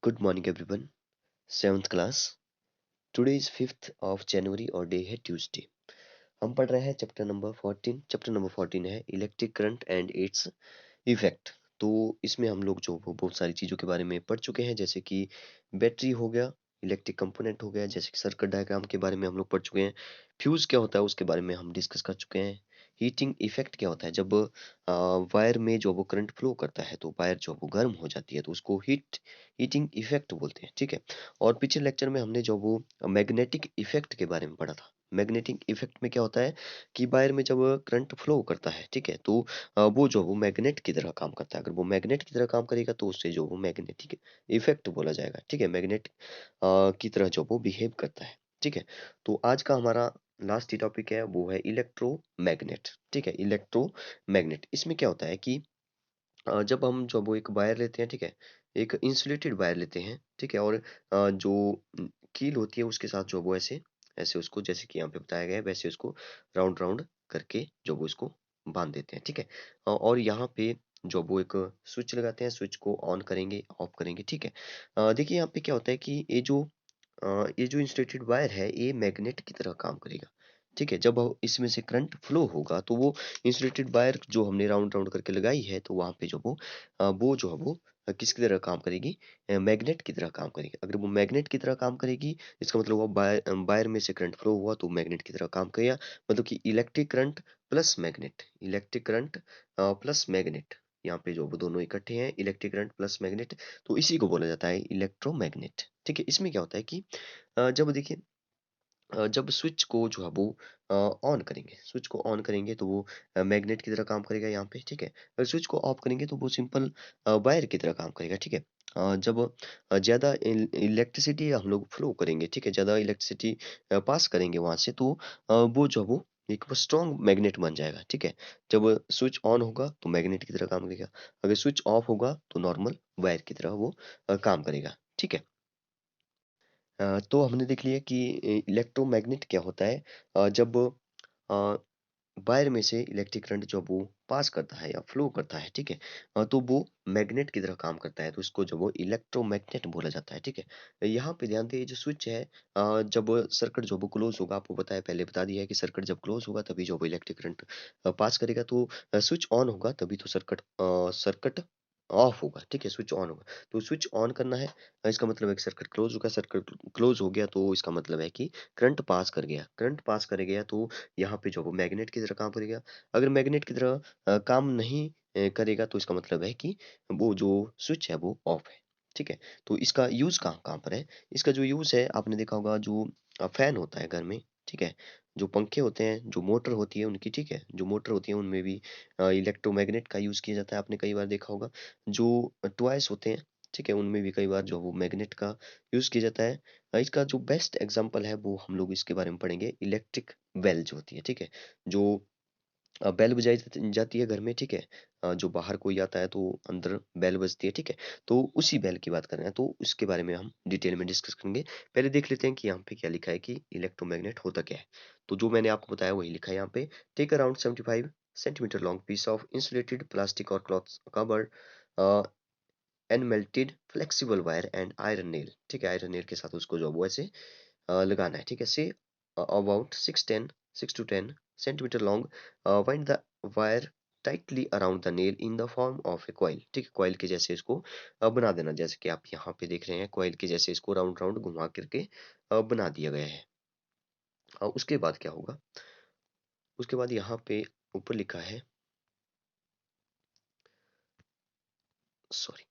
Good morning, everyone. Seventh class. Today is 5th of January और day है Tuesday. हम पढ़ रहे हैं चैप्टर नंबर 14 है electric current and its effect. तो इसमें हम लोग जो वो बहुत सारी चीज़ों के बारे में पढ़ चुके हैं, जैसे कि बैटरी हो गया, इलेक्ट्रिक कंपोनेंट हो गया, जैसे कि सर्किट डायग्राम के बारे में हम लोग पढ़ चुके हैं. फ्यूज क्या होता है उसके बारे में हम डिस्कस कर चुके हैं. हीटिंग इफेक्ट क्या होता है, जब वायर में जो वो करंट फ्लो करता है तो वायर जो वो गर्म हो जाती है तो उसको हीटिंग इफेक्ट बोलते हैं. ठीक है. और पिछले लेक्चर में हमने जो वो मैग्नेटिक इफेक्ट के बारे में पढ़ा था. मैग्नेटिक इफेक्ट में क्या होता है कि वायर में जब करंट फ्लो करता है, ठीक है, तो वो जो वो मैग्नेट की तरह काम करता है. अगर वो मैग्नेट की तरह काम करेगा तो उससे जो वो मैग्नेटिक इफेक्ट बोला जाएगा. ठीक है. मैग्नेट की तरह जो वो बिहेव करता है. ठीक है. तो आज का हमारा लास्ट ही टॉपिक है वो है इलेक्ट्रोमैग्नेट. ठीक है. इलेक्ट्रोमैग्नेट इसमें क्या होता है कि जब हम जो वो एक वायर लेते हैं, ठीक है, एक इंसुलेटेड वायर लेते हैं, ठीक है, और जो कील होती है उसके साथ जो वो ऐसे ऐसे उसको, जैसे कि यहाँ पे बताया गया है, वैसे उसको राउंड राउंड करके जो वो इसको बांध देते हैं. ठीक है. और यहाँ पे जो वो एक स्विच लगाते हैं, स्विच को ऑन करेंगे, ऑफ करेंगे. ठीक है. देखिए यहाँ पे क्या होता है कि ये जो इंसुलेटेड वायर है ये मैग्नेट की तरह काम करेगा. ठीक है. जब इसमें से करंट फ्लो होगा तो वो इंसुलेटेड वायर जो हमने राउंड राउंड करके लगाई है तो वहां पे जो वो जो है वो किसकी तरह काम करेगी, मैग्नेट की तरह काम करेगी. अगर वो मैग्नेट की तरह काम करेगी इसका मतलब वो वायर वायर में से करंट फ्लो हुआ तो मैग्नेट की तरह काम करेगा. मतलब कि electric current plus magnet, electric current plus magnet, यहाँ पे जो वो दोनों इकट्ठे हैं, इलेक्ट्रिक करंट प्लस मैग्नेट, तो इसी को बोला जाता है इलेक्ट्रोमैग्नेट. ठीक है. इसमें क्या होता है कि जब देखिए जब स्विच को जो है वो ऑन करेंगे, स्विच को ऑन करेंगे तो वो मैग्नेट की तरह काम करेगा यहाँ पे. ठीक है. अगर स्विच को ऑफ करेंगे तो वो सिंपल वायर की तरह काम करेगा. ठीक है. जब ज़्यादा इलेक्ट्रिसिटी हम लोग फ्लो करेंगे, ठीक है, ज़्यादा इलेक्ट्रिसिटी पास करेंगे वहाँ से तो वो जो है वो एक वो स्ट्रॉन्ग मैग्नेट बन जाएगा. ठीक है. जब स्विच ऑन होगा तो मैग्नेट की तरह काम करेगा, अगर स्विच ऑफ होगा तो नॉर्मल वायर की तरह वो काम करेगा. ठीक है. तो हमने देख लिया कि इलेक्ट्रोमैग्नेट क्या होता है. जब अ, वायर में से इलेक्ट्रिक करंट जब वो पास करता है या फ्लो करता है, ठीक है, तो वो मैग्नेट की तरह काम करता है तो उसको जो वो इलेक्ट्रोमैग्नेट बोला जाता है. ठीक है. यहाँ पे ध्यान दें, ये जो स्विच है, जब सर्किट जो वो क्लोज होगा, आपको बताया, पहले बता दिया है कि सर्किट जब क्लोज होगा तभी जो वो इलेक्ट्रिक करंट पास करेगा. तो स्विच ऑन होगा तभी तो सर्किट ऑफ होगा. ठीक है. स्विच ऑन होगा तो स्विच ऑन करना है, इसका मतलब है कि सर्किट क्लोज होगा, सर्किट क्लोज हो गया तो इसका मतलब है कि करंट पास कर गया, करंट पास कर गया तो यहाँ पे जो वो मैग्नेट की तरह काम करेगा. अगर मैग्नेट की तरह काम नहीं करेगा तो इसका मतलब है कि वो जो स्विच है वो ऑफ है. ठीक है. तो इसका यूज़ कहाँ कहाँ पर है, इसका जो यूज़ है आपने देखा होगा, जो फैन होता है घर में, ठीक है, जो पंखे होते हैं, जो मोटर होती है उनकी, ठीक है, जो मोटर होती है उनमें भी इलेक्ट्रोमैग्नेट का यूज़ किया जाता है, आपने कई बार देखा होगा. जो टॉयज होते हैं, ठीक है, उनमें भी कई बार जो वो मैग्नेट का यूज़ किया जाता है. इसका जो बेस्ट एग्जांपल है वो हम लोग इसके बारे में पढ़ेंगे, इलेक्ट्रिक बेल जो होती है. ठीक है. जो बेल बजाई जाती है घर में, ठीक है, जो बाहर कोई आता है तो अंदर बेल बजती है. ठीक है. तो उसी बेल की बात कर रहे हैं तो उसके बारे में हम डिटेल में डिस्कस करेंगे. पहले देख लेते हैं कि यहाँ पे क्या लिखा है कि इलेक्ट्रोमैग्नेट होता क्या है. तो जो मैंने आपको बताया वही लिखा है यहाँ पे. Take around 75 centimetre long piece of insulated plastic और cloth covered and melted flexible wire and iron nail. ठीक है. आयरन नेल के साथ उसको जो वो ऐसे लगाना है. ठीक है. Say about 6 to 10 centimeter long. Wind the wire tightly around the nail in the form of a coil. ठीक है. कॉइल के जैसे इसको बना देना, जैसे कि आप यहाँ पे देख रहे हैं, कॉइल के जैसे इसको राउंड राउंड घुमा करके बना दिया गया है. उसके बाद क्या होगा, उसके बाद यहाँ पे ऊपर लिखा है, sorry,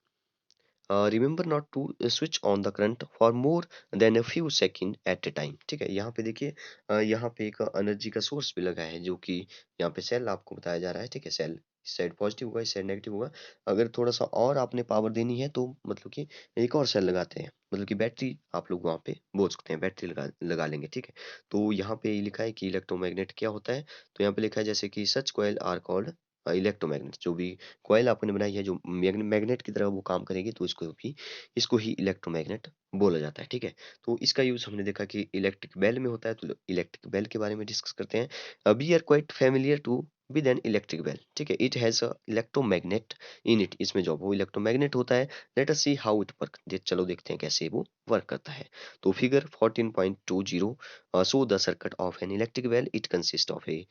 remember not to switch on the current for more than a few second at a time. ठीक है. यहाँ पे देखिए, यहाँ पे एक एनर्जी का सोर्स भी लगा है, जो कि यहाँ पे सेल आपको बताया जा रहा है. ठीक है. सेल इस साइड पॉजिटिव होगा, इस साइड नेगेटिव होगा. अगर थोड़ा सा और आपने पावर देनी है तो मतलब कि एक और सेल लगाते हैं, मतलब कि बैटरी आप लोग वहाँ पे बोल सकते हैं, बैटरी लगा लगा लेंगे. ठीक है. तो यहाँ पे ये लिखा है कि इलेक्ट्रोमैग्नेट क्या होता है. तो यहाँ पे लिखा है जैसे कि सच कॉइल आर कॉल्ड इलेक्ट्रोमैग्नेट. जो भी कॉइल आपने बनाई है जो मैग्नेट की तरह वो काम करेगी तो इसको ही इलेक्ट्रोमैग्नेट बोला जाता है. ठीक है. तो इसका यूज हमने देखा कि इलेक्ट्रिक बेल में होता है, तो इलेक्ट्रिक बेल के बारे में डिस्कस करते हैं. We are quite familiar to with an electric bell, ठीक है। It has a electromagnet in it, इसमें जो वो इलेक्ट्रोमैग्नेट होता है। Let us see how it work, चलो देखते हैं कैसे वो वर्क करता है। तो figure 14.20 show the circuit of an electric bell. It consist of a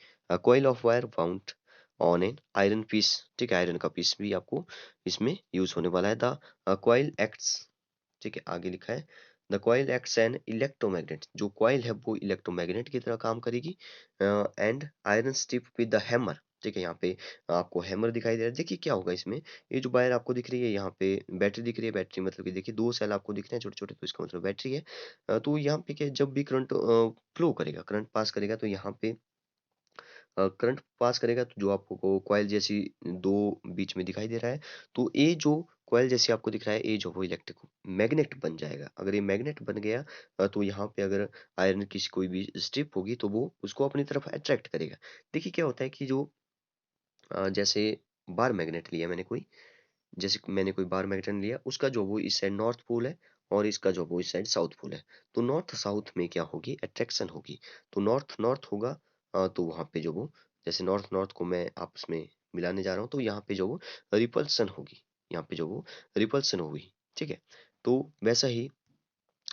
coil of wire wound on an iron piece, ठीक है। आयरन का पीस भी आपको इसमें यूज होने वाला है। द coil acts, ठीक है, आगे लिखा है the coil acts an electromagnet, जो कॉइल है वो इलेक्ट्रोमैग्नेट की तरह काम करेगी। And iron strip with the hammer, ठीक है। यहाँ पे आपको हैमर दिखाई दे रहा है। देखिए क्या होगा इसमें, ये जो वायर आपको दिख रही है, यहाँ पे बैटरी दिख रही है। बैटरी मतलब कि देखिए दो सेल आपको दिख रहे हैं छोटे छोटे, तो इसका मतलब बैटरी है। तो यहाँ पे क्या, जब भी करंट फ्लो करेगा, करंट पास करेगा, तो यहाँ पे करंट पास करेगा, तो जो आपको कॉइल जैसी दो बीच में दिखाई दे रहा है, तो ये जो कॉइल जैसे आपको दिख रहा है, ये जो वो इलेक्ट्रिक मैग्नेट बन जाएगा। अगर ये मैग्नेट बन गया तो यहाँ पे अगर आयरन की कोई भी स्ट्रिप होगी, तो वो उसको अपनी तरफ अट्रैक्ट करेगा। देखिए क्या होता है कि जो जैसे बार मैग्नेट लिया मैंने कोई, जैसे कि मैंने कोई बार मैग्नेट लिया, उसका जो वो इस साइड नॉर्थ पोल है और इसका जो वो इस साइड साउथ पोल है। तो नॉर्थ साउथ में क्या होगी, अट्रैक्शन होगी। तो नॉर्थ नॉर्थ होगा, तो वहाँ पे जो वो, जैसे नॉर्थ नॉर्थ को मैं आपस में मिलाने जा रहा हूँ, तो यहाँ पे जो वो रिपल्सन होगी, यहाँ पे जो वो रिपल्सन होगी, ठीक है। तो वैसा ही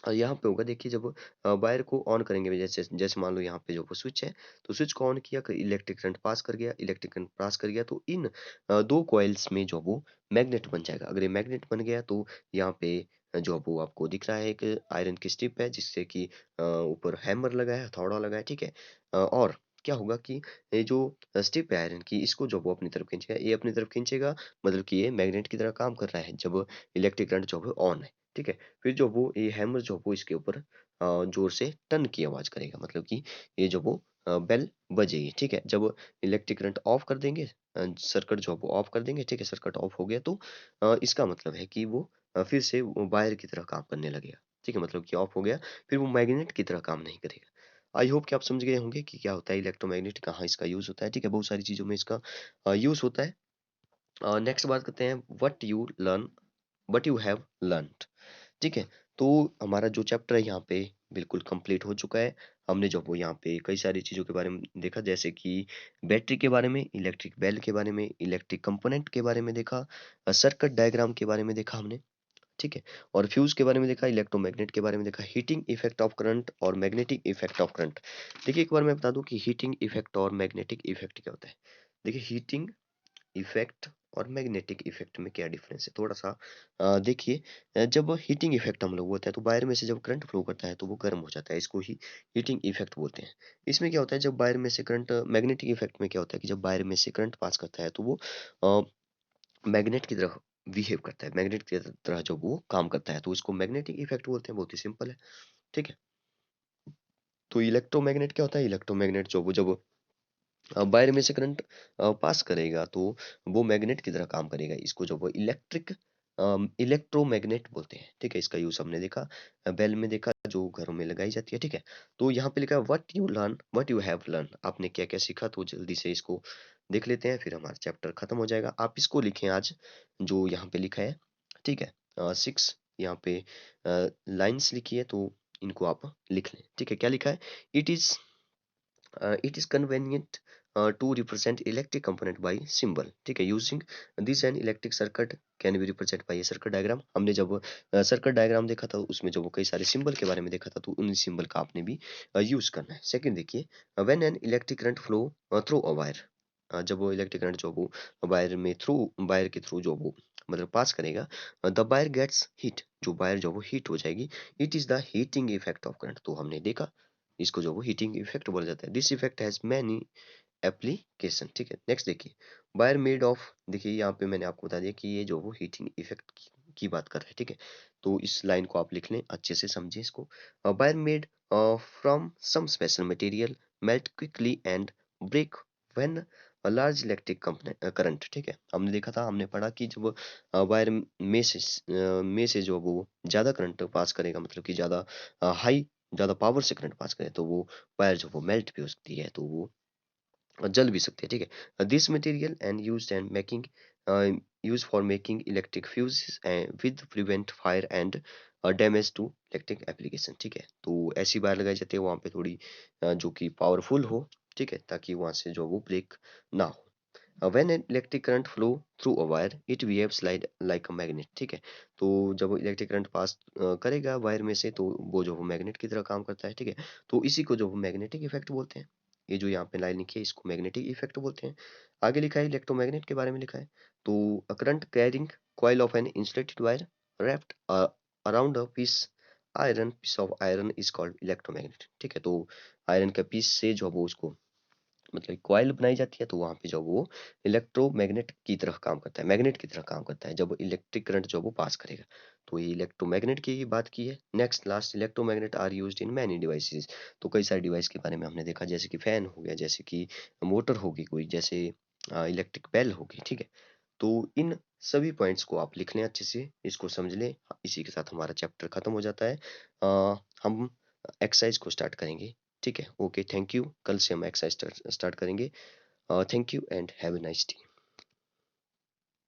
यहाँ पे होगा। देखिए जब वायर को ऑन करेंगे, जैसे जैसे मान लो यहाँ पे जो वो स्विच है, तो स्विच को ऑन किया, इलेक्ट्रिक करंट पास कर गया, इलेक्ट्रिक करंट पास कर गया, तो इन दो कॉइल्स में जो वो मैग्नेट बन जाएगा। अगर ये मैग्नेट बन गया, तो यहाँ पे जो वो आपको दिख रहा है, एक आयरन की स्ट्रिप है, जिससे कि ऊपर हैमर लगा है, हथौड़ा लगा है, ठीक है। और क्या होगा कि ये जो स्ट्रिप है आयरन की, इसको जो वो अपनी तरफ खींचेगा, ये अपनी तरफ खींचेगा, मतलब कि ये मैग्नेट की तरह काम कर रहा है जब इलेक्ट्रिक करंट जो है ऑन है, ठीक है। फिर जो वो ये हैमर जो वो इसके ऊपर जोर से टन की आवाज करेगा, मतलब कि ये जो वो बेल बजेगी, ठीक है। जब इलेक्ट्रिक करंट ऑफ कर देंगे, सर्किट जो वो ऑफ कर देंगे, ठीक है, सर्किट ऑफ हो गया, तो इसका मतलब है कि वो फिर से वो वायर की तरह काम करने लगेगा, ठीक है। मतलब कि ऑफ हो गया, फिर वो मैग्नेट की तरह काम नहीं करेगा। आई होप कि आप समझ गए होंगे कि क्या होता है इलेक्ट्रोमैग्नेट, कहाँ इसका यूज होता है, ठीक है। बहुत सारी चीजों में इसका यूज होता है। नेक्स्ट बात करते हैं, वट यू हैव लर्नड, ठीक है। तो हमारा जो चैप्टर है यहाँ पे बिल्कुल कंप्लीट हो चुका है। हमने जो वो यहाँ पे कई सारी चीज़ों के बारे में देखा, जैसे कि बैटरी के बारे में, इलेक्ट्रिक बेल के बारे में, इलेक्ट्रिक कंपोनेंट के बारे में देखा, सर्किट डायग्राम के बारे में देखा हमने, ठीक है। और फ्यूज के बारे में देखा, इलेक्ट्रोमैग्नेट के बारे में देखा, हीटिंग इफेक्ट ऑफ करंट और मैग्नेटिक इफेक्ट ऑफ करंट। देखिए एक बार मैं बता दूं कि हीटिंग इफेक्ट और मैग्नेटिक इफेक्ट क्या होता है। देखिए हीटिंग इफेक्ट और मैग्नेटिक इफेक्ट में क्या डिफरेंस है, थोड़ा सा देखिए। जब हीटिंग इफेक्ट हम लोग होता है, तो वायर में से जब करंट फ्लो करता है, तो वो गर्म हो जाता है, इसको ही हीटिंग इफेक्ट बोलते हैं। इसमें क्या होता है, जब वायर में से करंट, मैग्नेटिक इफेक्ट में क्या होता है कि जब वायर में से करंट पास करता है, तो वो मैग्नेट की तरह बिहेव करता है, मैग्नेट की तरह जो वो काम करता है, तो इसको मैग्नेटिक इफेक्ट बोलते हैं। बहुत ही सिंपल है, ठीक है। तो इलेक्ट्रोमैग्नेट क्या होता है, इलेक्ट्रोमैग्नेट जो वो जब वायर में से करंट पास करेगा, तो वो मैग्नेट की तरह काम करेगा। इसको जो वो इलेक्ट्रोमैग्नेट बोलते हैं, ठीक है। इसका यूज हमने देखा, बेल में देखा, जो घरों में लगाई जाती है, ठीक है। तो यहाँ पे लिखा है व्हाट यू हैव लर्न, आपने क्या क्या सीखा। तो जल्दी से इसको देख लेते हैं, फिर हमारा चैप्टर खत्म हो जाएगा। आप इसको लिखें आज, जो यहाँ पे लिखा है, ठीक है। 6 यहाँ पे लाइन्स लिखी है, तो इनको आप लिख लें, ठीक है। क्या लिखा है, it is it is convenient to represent electric component by symbol, ठीक है। using this an electric circuit can be represented by a circuit diagram। हमने जब सर्किट डायग्राम देखा था, उसमें जो वो कई सारे सिंबल के बारे में देखा था, तो उन सिंबल का आपने भी यूज करना है। सेकंड देखिए, when an electric current flow through a wire, जब वो इलेक्ट्रिक करंट जो वो वायर के थ्रू जो वो मतलब पास करेगा, द वायर गेट्स हीट, जो वायर जो वो हीट हो जाएगी। It is the heating effect of current, तो हमने देखा इसको जो वो हीटिंग इफेक्ट बोला जाता है। This effect has many application, ठीक है। नेक्स्ट देखिए, वायर मेड ऑफ, देखिए यहाँ पे मैंने आपको बता दिया कि ये जो वो हीटिंग इफेक्ट की बात कर रहा है, ठीक है। तो इस लाइन को आप लिख लें, अच्छे से समझिए इसको। Wire made from some special material melt quickly and break when a large electric current, ठीक है। हमने देखा था, हमने पढ़ा कि जब वायर में से जो वो ज्यादा करंट पास करेगा, मतलब कि ज्यादा हाई, ज़्यादा पावर से करंट पास करें, तो वो वायर जो वो मेल्ट भी हो सकती है, तो वो जल भी सकती है, ठीक है। This material and use for making electric fuse with prevent fire and damage to electric application, ठीक है। तो ऐसी वायर लगाई जाती है वहाँ पे थोड़ी जो कि पावरफुल हो, ठीक है, ताकि वहां से जो वो ब्रेक ना हो। When an electric current flow through a wire it behaves like a magnet, ठीक है। तो जब इलेक्ट्रिक करंट पास करेगा वायर में से, तो वो जो वो मैग्नेट की तरह काम करता है, ठीक है। तो इसी को जो वो मैग्नेटिक इफेक्ट बोलते हैं। ये जो यहाँ पे लाइन लिखी है इसको मैग्नेटिक इफेक्ट बोलते हैं। आगे लिखा है इलेक्ट्रोमैग्नेट के बारे में लिखा है। तो a current carrying coil of an insulated wire wrapped around a piece of iron is called electromagnet, ठीक है। तो आयरन का पीस से जो वो उसको मतलब कॉइल बनाई जाती है, तो वहां पे जो वो इलेक्ट्रोमैग्नेट की तरह काम करता है, मैग्नेट की तरह काम करता है जब इलेक्ट्रिक करंट जो वो पास करेगा। तो ये इलेक्ट्रोमैग्नेट की बात की है। Next last, electromagnet are used in many devices. तो कई सारे डिवाइस के बारे में हमने देखा, जैसे कि फैन हो गया, जैसे कि मोटर होगी कोई, जैसे इलेक्ट्रिक बेल होगी, ठीक है। तो इन सभी पॉइंट्स को आप लिख लें अच्छे से, इसको समझ लें। इसी के साथ हमारा चैप्टर खत्म हो जाता है। हम एक्सरसाइज को स्टार्ट करेंगे, ठीक है। Okay, thank you. कल से हम एक्सरसाइज स्टार्ट करेंगे। Thank you and have a nice day.